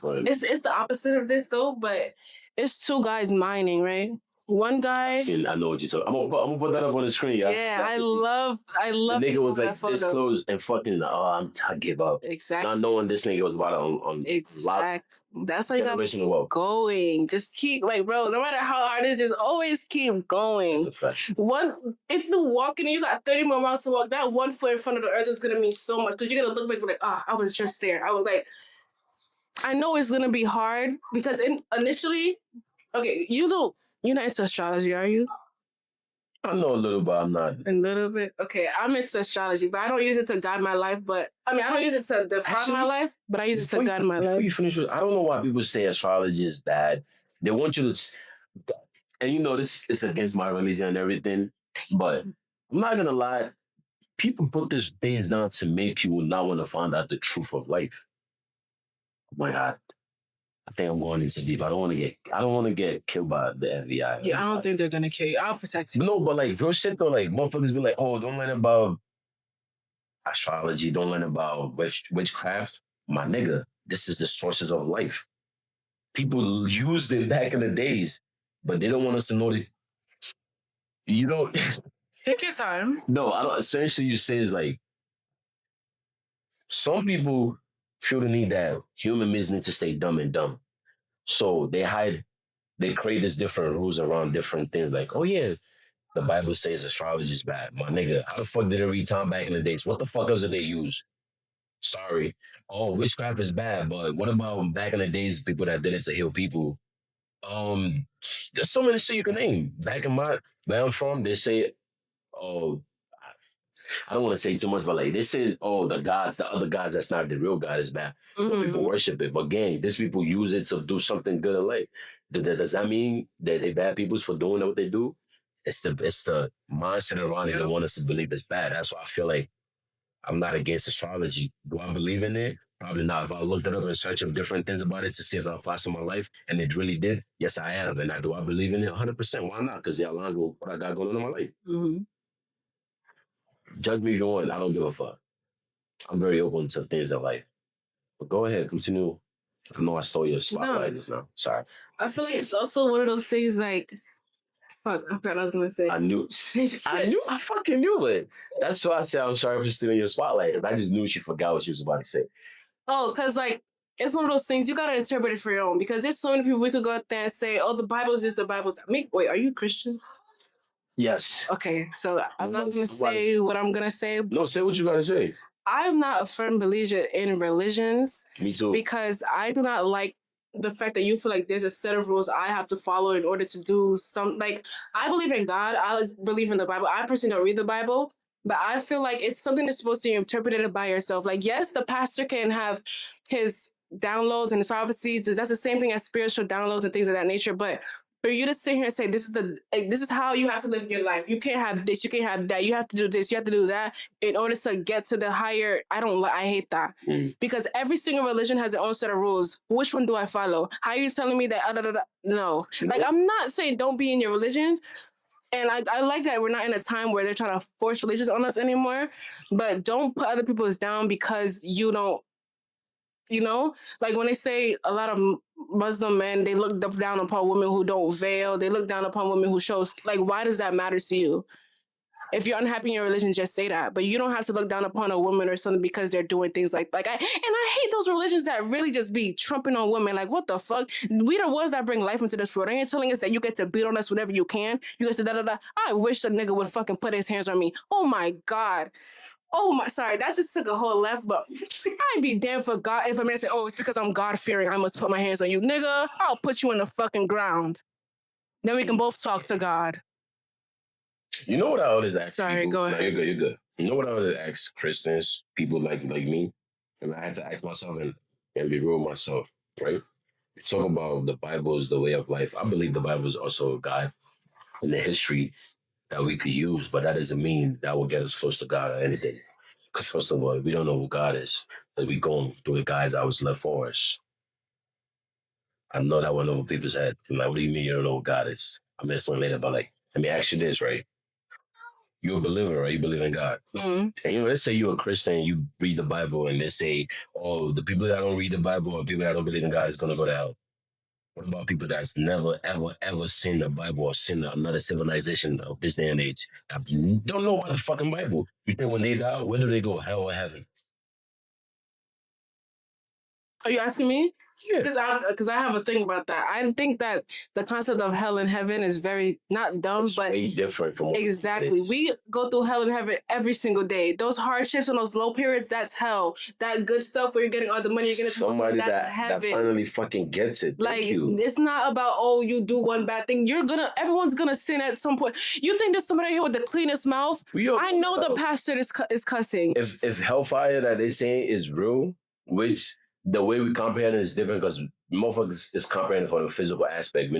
S2: It's the opposite of this though, but it's two guys mining, right? One guy.
S1: I know what you're talking. I'm gonna put that up on the screen.
S2: Yeah, I love. The
S1: nigga was like this close and fucking. I give up.
S2: Exactly.
S1: Not knowing this nigga was about on
S2: exactly. That's like that. Keep going. Just keep bro. No matter how hard it is, just always keep going. If you walking and you got 30 more miles to walk, that 1 foot in front of the earth is gonna mean so much because you're gonna look back like, I was just there. I was like, I know it's gonna be hard because initially, okay, you're not into astrology, are you?
S1: I know a little, but I'm not.
S2: A little bit? Okay, I'm into astrology, but I don't use it to guide my life. But I don't use it to define my life, but I use it to guide my life.
S1: Before you finish with, I don't know why people say astrology is bad. They want you to, and this is against my religion and everything, but I'm not gonna lie. People put these things down to make you not want to find out the truth of life. Oh my God. I think I'm going into deep. I don't want to get killed by the FBI.
S2: Yeah, I don't think they're gonna kill you. I'll protect you.
S1: No, but real shit though, motherfuckers be like, oh, don't learn about astrology, don't learn about witchcraft. My nigga, this is the sources of life. People used it back in the days, but they don't want us to know that. You don't
S2: take your time.
S1: No, I don't. Essentially, you say is some people feel the need that human beings need to stay dumb and dumb. So they create these different rules around different things. Like, oh yeah, the Bible says astrology is bad. My nigga, how the fuck did it read time back in the days? What the fuck else did they use? Sorry. Oh, witchcraft is bad, but what about back in the days, people that did it to heal people? There's so many shit you can name. Back in where I'm from, they say, oh, I don't want to say too much, but they say, oh, the other gods, that's not the real God is bad. Mm-hmm. People worship it. But gang, these people use it to do something good in life. Does that mean that they bad people for doing what they do? It's the mindset around it that want us to believe it's bad. That's why I feel like I'm not against astrology. Do I believe in it? Probably not. If I looked it up and searched up different things about it to see if it applies to my life, and it really did, yes, I am. And do I believe in it? 100%. Why not? Because it aligns with what I got going on in my life. Mm-hmm. Judge me if you want. I don't give a fuck. I'm very open to things in life. But go ahead, continue. I know I stole your spotlight just now. Sorry.
S2: I feel like it's also one of those things fuck, I forgot what I was gonna say.
S1: I fucking knew it. That's why I said I'm sorry for stealing your spotlight. I just knew she forgot what she was about to say.
S2: Oh, because it's one of those things you gotta interpret it for your own. Because there's so many people we could go out there and say, oh, the Bible's this, the Bible's that. Wait, are you Christian?
S1: Yes.
S2: Okay, so I'm not gonna say what I'm gonna say.
S1: No, say what you gotta say.
S2: I'm not a firm believer in religions.
S1: Me too.
S2: Because I do not like the fact that you feel like there's a set of rules I have to follow in order to do I believe in God. I believe in the Bible. I personally don't read the Bible, but I feel like it's something that's supposed to be interpreted by yourself. Yes, the pastor can have his downloads and his prophecies. That's the same thing as spiritual downloads and things of that nature. But for you to sit here and say this is how you have to live your life. You can't have this. You can't have that. You have to do this. You have to do that in order to get to the higher. I hate that because every single religion has their own set of rules. Which one do I follow? How are you telling me that? No, I'm not saying don't be in your religions. And I like that we're not in a time where they're trying to force religions on us anymore. But don't put other people's down because you don't You know, like when they say a lot of Muslim men, they look down upon women who don't veil. They look down upon women who show. Like, why does that matter to you? If you're unhappy in your religion, just say that. But you don't have to look down upon a woman or something because they're doing things I hate those religions that really just be trumping on women. Like, what the fuck? We the ones that bring life into this world. They ain't telling us that you get to beat on us whenever you can. You get to da da da. I wish a nigga would fucking put his hands on me. Oh my god. Oh my, sorry, that just took a whole left, but I'd be damned for God if a man said, oh, it's because I'm God fearing, I must put my hands on you. Nigga, I'll put you in the fucking ground. Then we can both talk to God.
S1: You know what I always ask
S2: Sorry,
S1: people?
S2: go ahead.
S1: No, you're good. You know what I always ask Christians, people like me? And I had to ask myself and be real with myself, right? Talk about the Bible is the way of life. I believe the Bible is also a guide in the history that we could use, but that doesn't mean that will get us close to God or anything. Because first of all, we don't know who God is. As we go through the guides that was left for us. I know that went over people's head. I'm like, what do you mean you don't know who God is? I'm going to explain later, but like, let me ask you this, right? You're a believer, right? You believe in God.
S2: Mm-hmm.
S1: And let's say you're a Christian, you read the Bible, and they say, oh, the people that don't read the Bible or people that don't believe in God is going to go to hell. What about people that's never, ever, ever seen the Bible or seen another civilization of this day and age? I don't know about the fucking Bible. You think when they die, where do they go, hell or heaven?
S2: Are you asking me?
S1: Yeah.
S2: Because I have a thing about that. I think that the concept of hell and heaven is very not dumb,
S1: It's
S2: but
S1: way different from what
S2: exactly.
S1: it is.
S2: We go through hell and heaven every single day. Those hardships and those low periods, that's hell. That good stuff where you're getting all the money, you're getting
S1: somebody
S2: that's
S1: that
S2: heaven.
S1: finally fucking gets it.
S2: Like,
S1: Thank you.
S2: it's not about, oh, you do one bad thing. Everyone's gonna sin at some point. You think there's somebody here with the cleanest mouth? I know the pastor is cussing.
S1: If hellfire that they say is real, which the way we comprehend it is different because motherfuckers is comprehending from the physical aspect.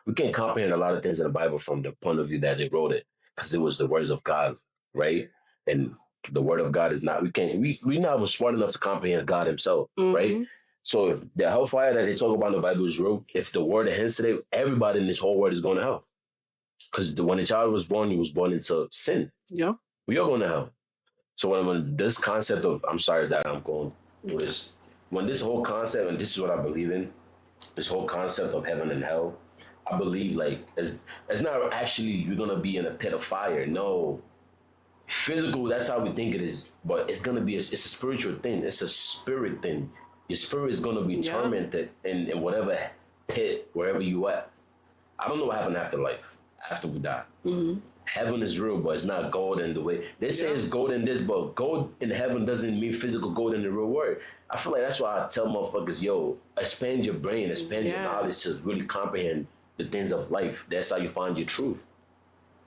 S1: We can't comprehend a lot of things in the Bible from the point of view that they wrote it because it was the words of God, right? And the word of God is not, we're not even smart enough to comprehend God himself, right? So if the hellfire that they talk about in the Bible is real, if the word hints today, everybody in this whole world is going to hell. Because when the child was born, he was born into sin.
S2: Yeah.
S1: We are going to hell. So when this concept of, I'm sorry that I'm going through this, when this whole concept, and this is what I believe in, this whole concept of heaven and hell, I believe like it's not actually you're gonna be in a pit of fire. No, physical. That's how we think it is, but it's gonna be. It's a spiritual thing. It's a spirit thing. Your spirit is gonna be tormented in whatever pit wherever you at. I don't know what happened after life, after we die. Heaven is real, but it's not gold in the way they say it's gold in this, but gold in heaven doesn't mean physical gold in the real word. I feel like that's why I tell motherfuckers, yo, expand your brain, expand your knowledge to really comprehend the things of life. That's how you find your truth.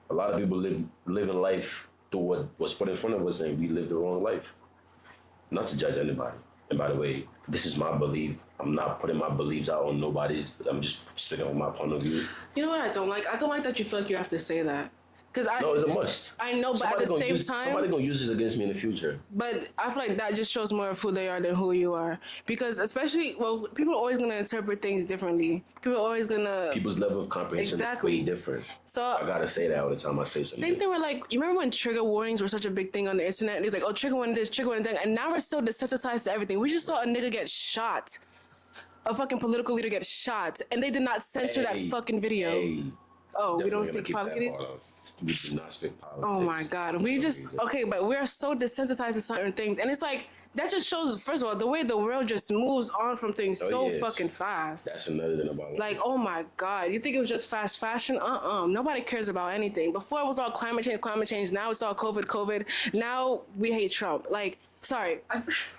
S1: A lot of people live in life through what was put in front of us, and we live the wrong life. Not to judge anybody. And by the way, this is my belief. I'm not putting my beliefs out on nobody's. I'm just speaking from my point of view.
S2: You know what I don't like? I don't like that you feel like you have to say that.
S1: No, it's a must.
S2: I know, but at the same time,
S1: somebody gonna use this against me in the future.
S2: But I feel like that just shows more of who they are than who you are. Because especially, people are always gonna interpret things differently. People's
S1: level of comprehension is way different.
S2: So
S1: I gotta say that all the time I say something.
S2: Same thing with like, you remember when trigger warnings were such a big thing on the internet? It's like, oh, trigger warning this, trigger warning that, and now we're so desensitized to everything. We just saw a nigga get shot. A fucking political leader get shot, and they did not censor that fucking video. Oh, we don't speak politics?
S1: We do not speak politics.
S2: Oh my God. But we're so desensitized to certain things. And it's like, that just shows, first of all, the way the world just moves on from things fucking fast.
S1: That's another thing about it.
S2: Like, oh my God. You think it was just fast fashion? Nobody cares about anything. Before it was all climate change. Now it's all COVID. Now we hate Trump. Like, sorry.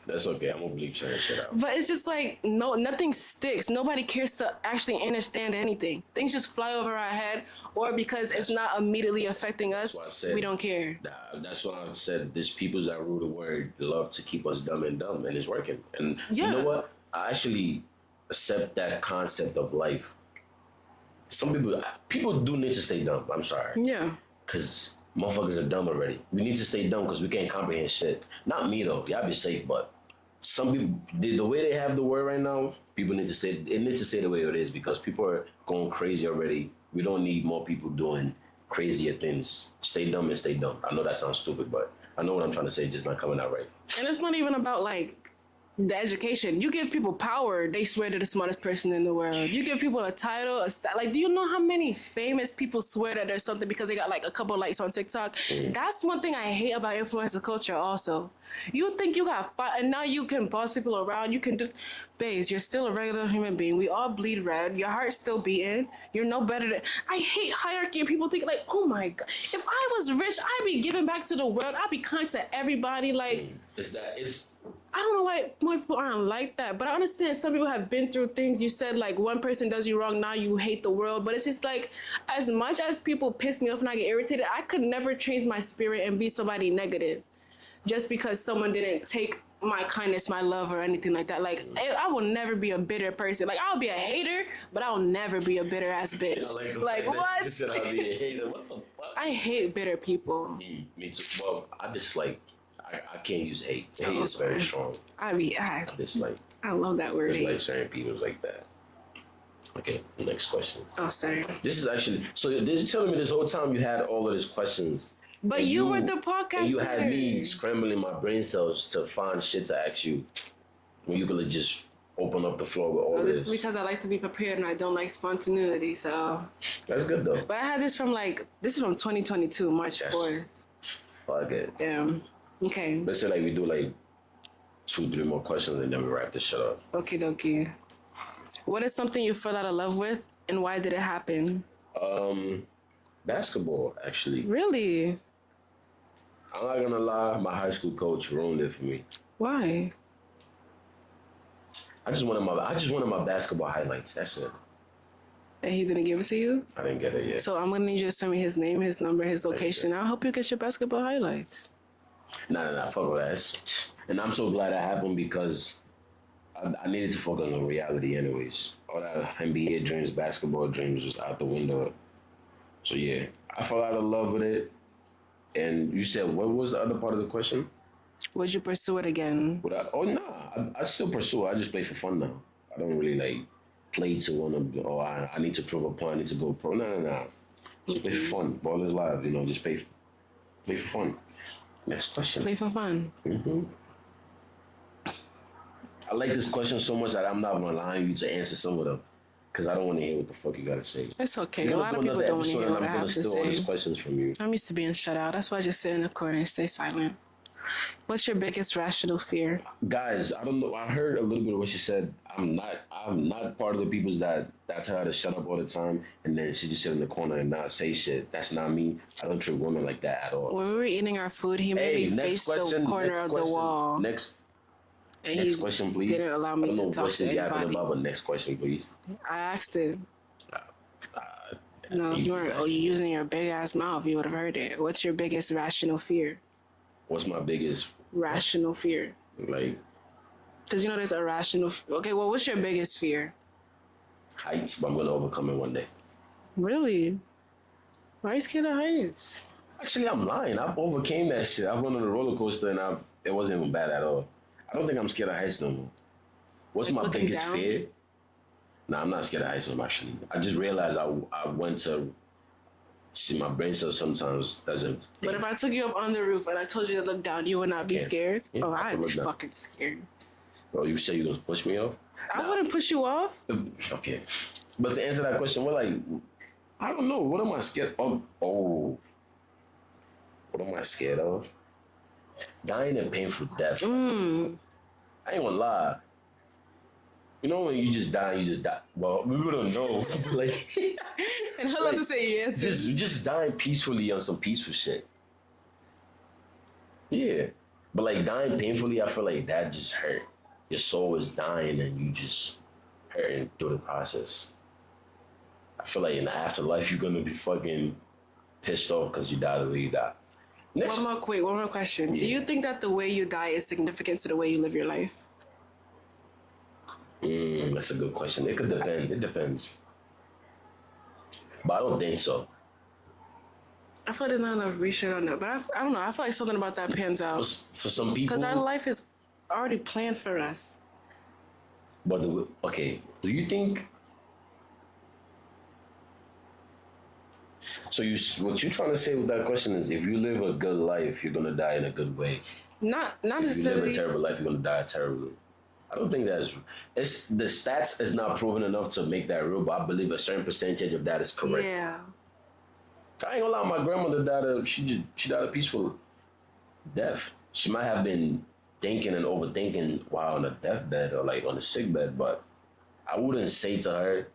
S1: That's okay. I'm gonna bleep shit out.
S2: But it's just like, nothing sticks. Nobody cares to actually understand anything. Things just fly over our head, or because it's not immediately affecting us, we don't care.
S1: That's why I said there's peoples that rule the world love to keep us dumb, and it's working. And you know what? I actually accept that concept of life. Some people do need to stay dumb. I'm sorry.
S2: Yeah.
S1: Because motherfuckers are dumb already. We need to stay dumb because we can't comprehend shit. Not me though. Y'all be safe, but some people, the way they have the word right now, people need to stay. It needs to stay the way it is because people are going crazy already. We don't need more people doing crazier things. Stay dumb and stay dumb. I know that sounds stupid, but I know what I'm trying to say. It's just not coming out right.
S2: And it's not even about like the education. You give people power, they swear they're the smartest person in the world. You give people a title, like, do you know how many famous people swear that there's something because they got like a couple likes on TikTok? That's one thing I hate about influencer culture also. You think you got and now you can boss people around. You can just, babes, you're still a regular human being. We all bleed red. Your heart's still beating. You're no better than. I hate hierarchy and people think like, oh my God, if I was rich, I'd be giving back to the world. I'd be kind to everybody. Like,
S1: It's
S2: I don't know why more people aren't like that, but I understand some people have been through things. You said like one person does you wrong, now you hate the world. But it's just like, as much as people piss me off and I get irritated, I could never change my spirit and be somebody negative just because someone didn't take my kindness, my love, or anything like that. Like, I will never be a bitter person. Like, I'll be a hater, but I'll never be a bitter ass bitch. Like what?
S1: Just said I'll be a hater. What the fuck?
S2: I hate bitter people.
S1: Me too. Well, I dislike. I can't use hate. Hate is very strong.
S2: I
S1: dislike.
S2: I love that word.
S1: Dislike certain people like that. Okay, next question.
S2: Oh, sorry.
S1: This is actually so. You're telling me this whole time you had all of these questions.
S2: But you were the podcast.
S1: And you had me scrambling my brain cells to find shit to ask you when you could just open up the floor with all
S2: this.
S1: this.
S2: Is because I like to be prepared and I don't like spontaneity. So
S1: that's good though.
S2: But I had this from 2022, March 4th.
S1: Fuck it.
S2: Damn. Okay.
S1: Let's say like we do like 2-3 more questions and then we wrap this shit up.
S2: Okie dokie. What is something you fell out of love with and why did it happen?
S1: Basketball, actually.
S2: Really?
S1: I'm not gonna lie, my high school coach ruined it for me.
S2: Why?
S1: I just wanted my basketball highlights. That's it.
S2: And he didn't give it to you?
S1: I didn't get it yet.
S2: So I'm gonna need you to send me his name, his number, his location. I'll help you get your basketball highlights.
S1: Nah, fuck all that. And I'm so glad that happened because I needed to focus on reality anyways. All that NBA dreams, basketball dreams was out the window. So yeah, I fell out of love with it. And you said, what was the other part of the question?
S2: Would you pursue it again?
S1: I still pursue it. I just play for fun now. I don't really like play to want to, I need to prove a point, I need to go pro. No. Just play for fun. Ball is live, just play for fun. Next question.
S2: Play for fun.
S1: Mm-hmm. I like this question so much that I'm not allowing you to answer some of them because I don't want to hear what the fuck you got to say.
S2: It's okay. A lot of people don't want to hear what I have to say. I'm going to steal
S1: all these questions from you.
S2: I'm used to being shut out. That's why I just sit in the corner and stay silent. What's your biggest rational fear?
S1: Guys, I don't know. I heard a little bit of what she said. I'm not part of the people that tell her to shut up all the time and then she just sit in the corner and not say shit. That's not me. I don't treat women like that at all.
S2: When we were eating our food, he made me face the corner of the wall.
S1: Next question, please.
S2: Didn't allow me to talk to anybody.
S1: Next question, please.
S2: I asked it. No, if you weren't using your big ass mouth, you would have heard it. What's your biggest rational fear?
S1: What's my biggest
S2: rational fear?
S1: Like,
S2: because there's a rational. Okay, well, what's your biggest fear?
S1: Heights, but I'm gonna overcome it one day.
S2: Really? Why are you scared of heights?
S1: Actually, I'm lying. I've overcame that shit. I went on a roller coaster and it wasn't even bad at all. I don't think I'm scared of heights no more. What's my biggest fear? Nah, I'm not scared of heights no more, actually. I just realized I went to see my brain cells sometimes doesn't.
S2: But if I took you up on the roof and I told you to look down, you would not be scared? Yeah, I'd be fucking scared.
S1: Bro, you say you're going to push me off?
S2: I wouldn't push you off.
S1: Okay. But to answer that question, I don't know. What am I scared of? Oh. What am I scared of? Dying a painful death. I ain't gonna lie. When you just die. Well, people don't know.
S2: And I love to say yeah.
S1: Just dying peacefully on some peaceful shit. Yeah. But dying painfully, I feel like that just hurt. Your soul is dying and you just hurting through the process. I feel like in the afterlife, you're gonna be fucking pissed off because you died the way you died.
S2: Next. One more question. Yeah. Do you think that the way you die is significant to the way you live your life?
S1: That's a good question. It could depend. It depends. But I don't think so.
S2: I feel like there's not enough research on that. But I don't know. I feel like something about that pans out.
S1: For some people.
S2: Because our life is already planned for us.
S1: But, do you think... So what you're trying to say with that question is if you live a good life, you're going to die in a good way.
S2: Not necessarily.
S1: If you live a terrible life, you're going to die terribly. I don't think it's the stats is not proven enough to make that real, but I believe a certain percentage of that is correct.
S2: Yeah.
S1: I ain't gonna lie, my grandmother died she died a peaceful death. She might have been thinking and overthinking while on a deathbed or like on a sick bed, but I wouldn't say to her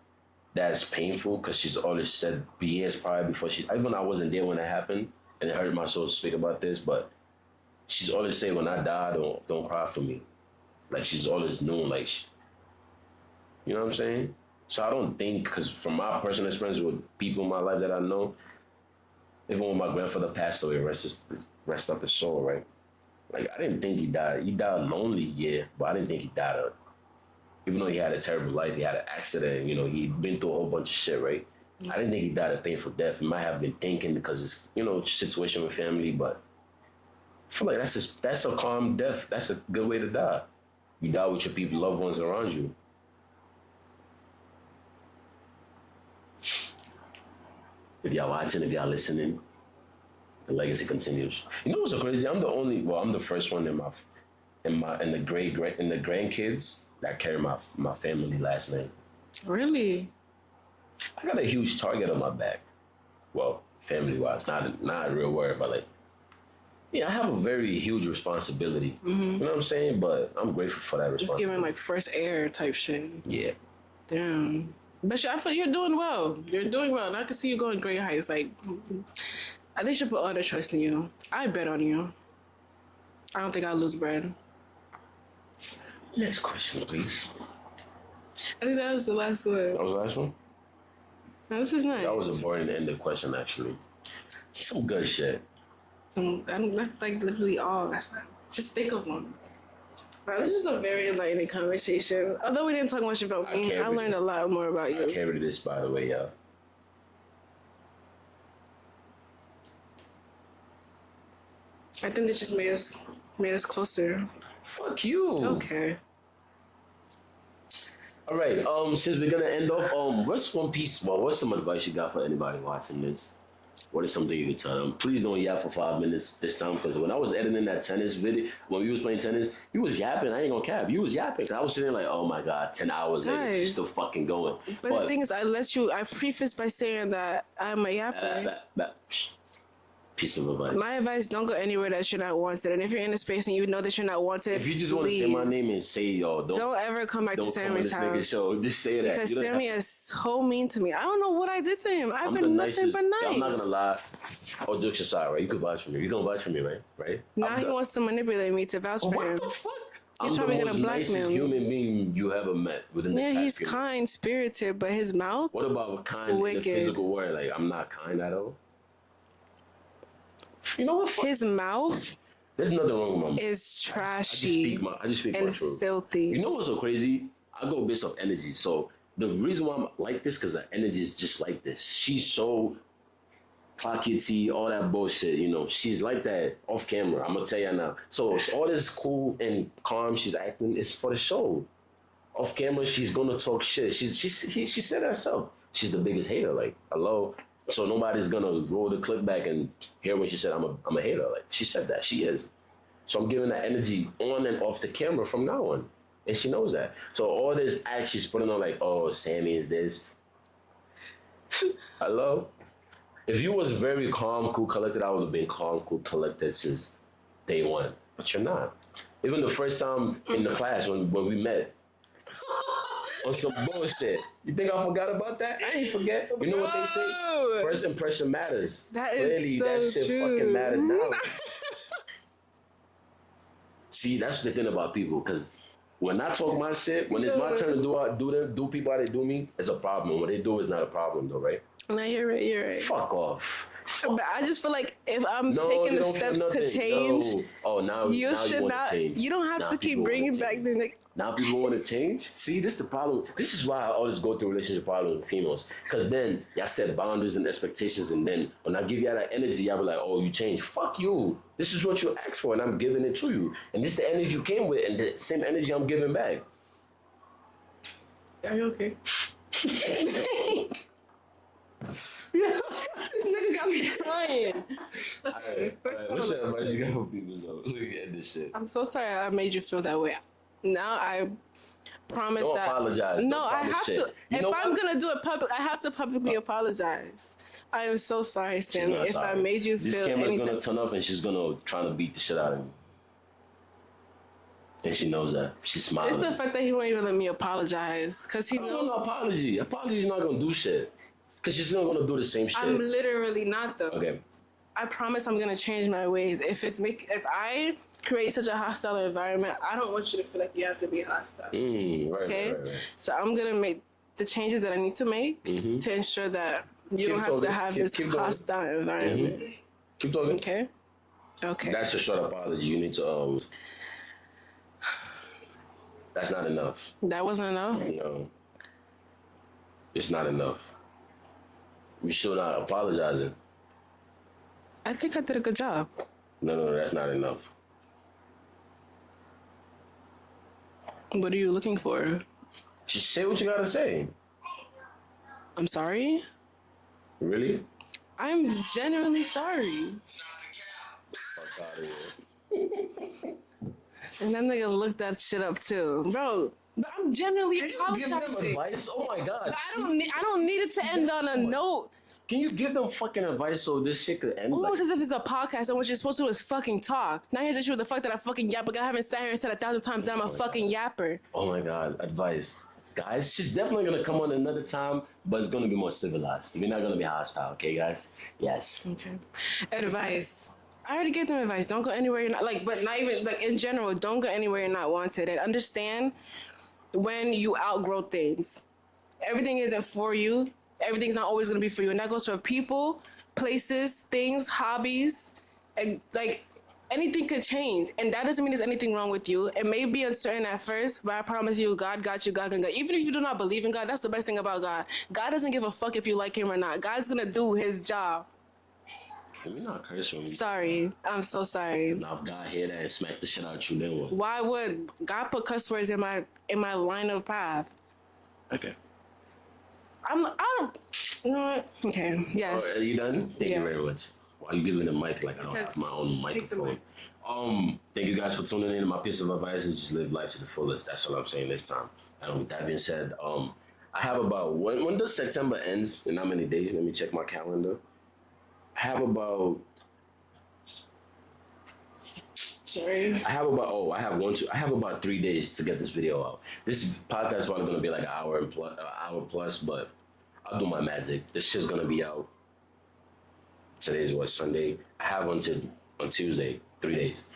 S1: that's painful because she's always said years prior before even I wasn't there when it happened and it hurt my soul to speak about this, but she's always say when I die, don't cry for me. Like she's always known, like you know what I'm saying. So I don't think because from my personal experience with people in my life that I know, even when my grandfather passed away, rest up his soul, right? Like I didn't think he died. He died lonely, yeah, but I didn't think he died. Even though he had a terrible life, he had an accident. You know, he'd been through a whole bunch of shit, right? I didn't think he died a painful death. He might have been thinking because it's situation with family, but I feel like that's a calm death. That's a good way to die. You die with your people, loved ones around you. If y'all watching, if y'all listening, the legacy continues. You know what's so crazy? I'm the first one in the grandkids that carry my family last name.
S2: Really?
S1: I got a huge target on my back. Well, family wise, not a real word, but like, yeah, I have a very huge responsibility. You know what I'm saying? But I'm grateful for that responsibility.
S2: Just giving like first air type shit.
S1: Yeah.
S2: Damn. But I feel you're doing well. You're doing well. And I can see you going great heights. Like, I think you should put all their trust in you. I bet on you. I don't think I'll lose bread.
S1: Next question, please.
S2: I think that was the last one.
S1: That was the last one?
S2: No, this was nice.
S1: That was a boring ended question, actually. Some good shit.
S2: That's like literally all. Just think of one. Wow, this is a very enlightening conversation. Although we didn't talk much about me, I learned a lot more about you.
S1: I carried this, by the way, y'all.
S2: I think they just made us closer.
S1: Fuck you.
S2: Okay.
S1: All right. Since we're gonna end off, what's one piece? Well, what's some advice you got for anybody watching this? What is something you could tell them? Please don't yap for 5 minutes this time, because when I was editing that tennis video, when we was playing tennis, you was yapping. I ain't gonna cap. You was yapping. I was sitting like, oh my God, 10 hours later, she's still fucking going.
S2: But the thing is, I preface by saying that I'm a yapper.
S1: Piece of advice.
S2: My advice, don't go anywhere that you're not wanted. And if you're in a space and you know that you're not wanted,
S1: if you just want to say my name and say, yo, don't
S2: ever come back to Sammy's house.
S1: Show. Just say that.
S2: Because Sammy is so mean to me. I don't know what I did to him. I've been nothing but nice.
S1: I'm not going to lie. All jokes aside, right? You can vouch for me. You can vouch for me, right?
S2: Now he wants to manipulate me to vouch for him.
S1: What the fuck?
S2: He's probably going to blackmail me.
S1: Human being you ever met within this
S2: he's kind-spirited, but his mouth?
S1: What about kind in the physical word? Like, I'm not kind at all. You know what?
S2: His mouth.
S1: There's nothing wrong with my mouth.
S2: Is trashy.
S1: I just speak
S2: and
S1: my truth.
S2: Filthy.
S1: You know what's so crazy? I go based off energy. So the reason why I'm like this, because her energy is just like this. She's so clock your tea, all that bullshit. You know, she's like that off camera. I'm gonna tell you now. So all this cool and calm she's acting is for the show. Off camera, she's gonna talk shit. She said it herself. She's the biggest hater. Like, hello. So nobody's gonna roll the clip back and hear when she said I'm a hater. Like, she said that. She is. So I'm giving that energy on and off the camera from now on. And she knows that. So all this act she's putting on like, oh, Sammy is this. Hello? If you was very calm, cool, collected, I would have been calm, cool, collected since day one. But you're not. Even the first time in the class when we met, on some bullshit. You think I forgot about that? I ain't forget. You know what they say? First impression matters.
S2: That is clearly, so that shit true.
S1: Fucking matters now. See, that's the thing about people, because when I talk my shit, when it's my turn to do people how they do me, it's a problem. When they do, it's not a problem, though, right?
S2: No, you're right.
S1: Fuck off.
S2: But I just feel like if I'm taking the steps to change, you should not. Change. You don't have to keep bringing back the.
S1: Now people want to change. See, this is the problem. This is why I always go through relationship problems with females. Because then y'all set boundaries and expectations, and then when I give you that energy, y'all be like, "Oh, you changed. Fuck you. This is what you asked for, and I'm giving it to you. And this is the energy you came with, and the same energy I'm giving back."
S2: Are you okay? This nigga got me crying.
S1: Alright, what's your advice you got for people? So we can end this shit.
S2: I'm so sorry I made you feel that way. Now I promise
S1: Don't
S2: that.
S1: apologize.
S2: No,
S1: Don't
S2: I
S1: promise
S2: have
S1: shit.
S2: to.
S1: You
S2: If
S1: know
S2: I'm
S1: what?
S2: gonna do it public, I have to publicly apologize. I am so sorry,
S1: She's
S2: Sammy.
S1: not
S2: If I
S1: sorry.
S2: made you
S1: This
S2: feel
S1: camera's
S2: anything.
S1: gonna turn off and she's gonna try to beat the shit out of me. And she knows that. She's smiling.
S2: It's the fact that he won't even let me apologize because he
S1: I don't
S2: knows
S1: want no apology. Apology's not gonna do shit. Cause she's not gonna do the same shit.
S2: I'm literally not though.
S1: Okay.
S2: I promise I'm gonna change my ways. If I create such a hostile environment, I don't want you to feel like you have to be hostile.
S1: Right,
S2: Okay?
S1: right.
S2: So I'm gonna make the changes that I need to make to ensure that you don't have to have this hostile environment.
S1: Keep talking.
S2: Okay? Okay.
S1: That's a short apology. You need to that's not enough.
S2: That wasn't enough?
S1: No. It's not enough. We still not apologizing.
S2: I think I did a good job.
S1: No, that's not enough.
S2: What are you looking for?
S1: Just say what you gotta say.
S2: I'm sorry?
S1: Really?
S2: I'm genuinely sorry.
S1: Fuck out of here.
S2: And that nigga looked that shit up too. Bro, but I'm genuinely
S1: Can you give
S2: apologizing.
S1: them advice? Oh my god.
S2: But I don't need it to end on a note.
S1: Can you give them fucking advice so this shit could end?
S2: Almost as if it's a podcast and what you're supposed to do is fucking talk. Now here's the issue with the fuck that I fucking yap, but I haven't sat here and said 1,000 times that I'm a fucking yapper.
S1: Oh my god, advice. Guys, she's definitely gonna come on another time, but it's gonna be more civilized. We're not gonna be hostile, okay, guys? Yes.
S2: Okay. Advice. I already gave them advice. Don't go anywhere you're not but not even in general, don't go anywhere you're not wanted. And understand when you outgrow things. Everything isn't for you. Everything's not always gonna be for you. And that goes for people, places, things, hobbies. And anything could change. And that doesn't mean there's anything wrong with you. It may be uncertain at first, but I promise you, God got you, God can God. Even if you do not believe in God, that's the best thing about God. God doesn't give a fuck if you like him or not. God's gonna do his job.
S1: Can we not curse when we...
S2: Sorry. I'm so sorry.
S1: Now if God hear that and smack the shit out you, then what?
S2: Why would God put cuss words in my line of path?
S1: Okay.
S2: I don't, you know what? Okay, yes.
S1: Are you done? Thank
S2: Yeah.
S1: you very much. Why are you giving the mic like I don't have my own microphone? Thank you guys for tuning in. My piece of advice is just live life to the fullest. That's all I'm saying this time. And with that being said, I have about when does September ends? In how many days? Let me check my calendar. I have about
S2: Sorry.
S1: I have about 3 days to get this video out. This podcast is probably gonna be like an hour plus, but I'll do my magic. This shit's gonna be out. Today's what, Sunday? I have on Tuesday, 3 days.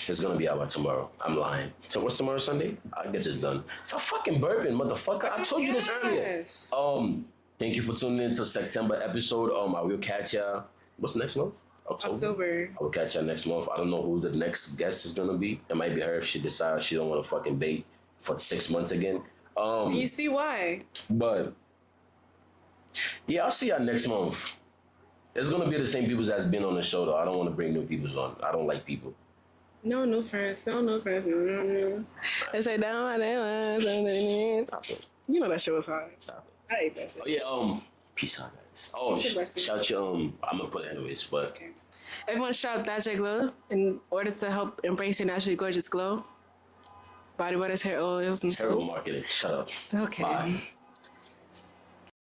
S1: It's gonna be out by tomorrow. I'm lying. So what's tomorrow, Sunday? I'll get this done. Stop fucking burping, motherfucker. I told you this earlier. Thank you for tuning in to September episode. I will catch ya. What's next month? October. I will catch ya next month. I don't know who the next guest is gonna be. It might be her if she decides she don't want to fucking bait for 6 months again.
S2: You see why?
S1: But yeah, I'll see y'all next month. It's gonna be the same people that's been on the show though. I don't want to bring new people on. I don't like people.
S2: No new friends. No friends. No. They say down. You know that shit was hard.
S1: Stop it.
S2: I hate that shit.
S1: Oh yeah. Peace out, guys. Oh, shout your I'm gonna put it anyways, but
S2: okay. Everyone shout Dasha Glow in order to help embrace your naturally gorgeous glow. Body butters, hair oils, and
S1: terrible marketing. Shut up.
S2: Okay.
S1: Bye.